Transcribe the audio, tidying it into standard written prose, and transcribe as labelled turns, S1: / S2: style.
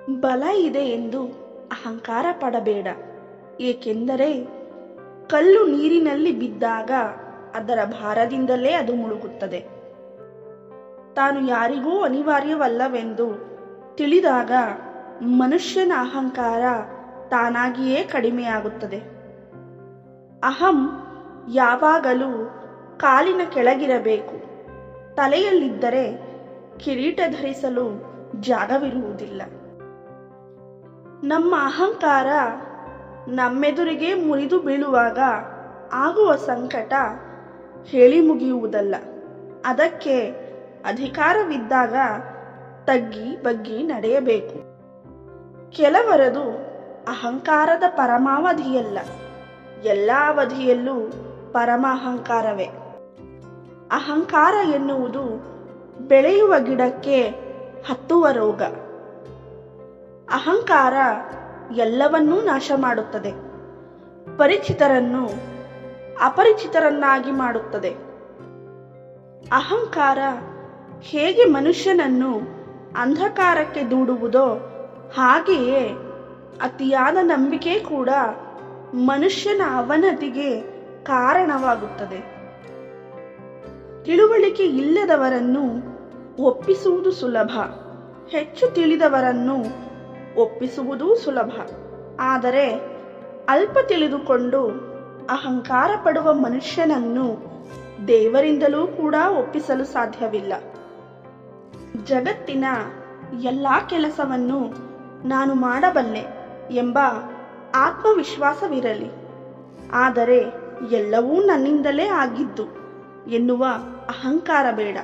S1: ಬಲ ಇದೆ ಎಂದು ಅಹಂಕಾರ ಪಡಬೇಡ, ಏಕೆಂದರೆ ಕಲ್ಲು ನೀರಿನಲ್ಲಿ ಬಿದ್ದಾಗ ಅದರ ಭಾರದಿಂದಲೇ ಅದು ಮುಳುಗುತ್ತದೆ. ತಾನು ಯಾರಿಗೂ ಅನಿವಾರ್ಯವಲ್ಲವೆಂದು ತಿಳಿದಾಗ ಮನುಷ್ಯನ ಅಹಂಕಾರ ತಾನಾಗಿಯೇ ಕಡಿಮೆಯಾಗುತ್ತದೆ. ಅಹಂ ಯಾವಾಗಲೂ ಕಾಲಿನ ಕೆಳಗಿರಬೇಕು. ತಲೆಯಲ್ಲಿದ್ದರೆ ಕಿರೀಟ ಧರಿಸಲು ಜಾಗವಿರುವುದಿಲ್ಲ. ನಮ್ಮ ಅಹಂಕಾರ ನಮ್ಮೆದುರಿಗೆ ಮುರಿದು ಬೀಳುವಾಗ ಆಗುವ ಸಂಕಟ ಹೇಳಿ ಮುಗಿಯುವುದಲ್ಲ. ಅದಕ್ಕೆ ಅಧಿಕಾರವಿದ್ದಾಗ ತಗ್ಗಿ ಬಗ್ಗಿ ನಡೆಯಬೇಕು. ಕೆಲವರದು ಅಹಂಕಾರದ ಪರಮಾವಧಿಯಲ್ಲ, ಎಲ್ಲ ಅವಧಿಯಲ್ಲೂ ಪರಮ ಅಹಂಕಾರವೇ. ಅಹಂಕಾರ ಎನ್ನುವುದು ಬೆಳೆಯುವ ಗಿಡಕ್ಕೆ ಹತ್ತುವ ರೋಗ. ಅಹಂಕಾರ ಎಲ್ಲವನ್ನೂ ನಾಶ ಮಾಡುತ್ತದೆ. ಪರಿಚಿತರನ್ನು ಅಪರಿಚಿತರನ್ನಾಗಿ ಮಾಡುತ್ತದೆ. ಅಹಂಕಾರ ಹೇಗೆ ಮನುಷ್ಯನನ್ನು ಅಂಧಕಾರಕ್ಕೆ ದೂಡುವುದೋ ಹಾಗೆಯೇ ಅತಿಯಾದ ನಂಬಿಕೆ ಕೂಡ ಮನುಷ್ಯನ ಅವನತಿಗೆ ಕಾರಣವಾಗುತ್ತದೆ. ತಿಳುವಳಿಕೆ ಇಲ್ಲದವರನ್ನು ಒಪ್ಪಿಸುವುದು ಸುಲಭ, ಹೆಚ್ಚು ತಿಳಿದವರನ್ನು ಒಪ್ಪಿಸುವುದೂ ಸುಲಭ. ಆದರೆ ಅಲ್ಪ ತಿಳಿದುಕೊಂಡು ಅಹಂಕಾರ ಪಡುವ ಮನುಷ್ಯನನ್ನು ದೇವರಿಂದಲೂ ಕೂಡ ಒಪ್ಪಿಸಲು ಸಾಧ್ಯವಿಲ್ಲ. ಜಗತ್ತಿನ ಎಲ್ಲ ಕೆಲಸವನ್ನು ನಾನು ಮಾಡಬಲ್ಲೆ ಎಂಬ ಆತ್ಮವಿಶ್ವಾಸವಿರಲಿ, ಆದರೆ ಎಲ್ಲವೂ ನನ್ನಿಂದಲೇ ಆಗಿದ್ದು ಎನ್ನುವ ಅಹಂಕಾರ ಬೇಡ.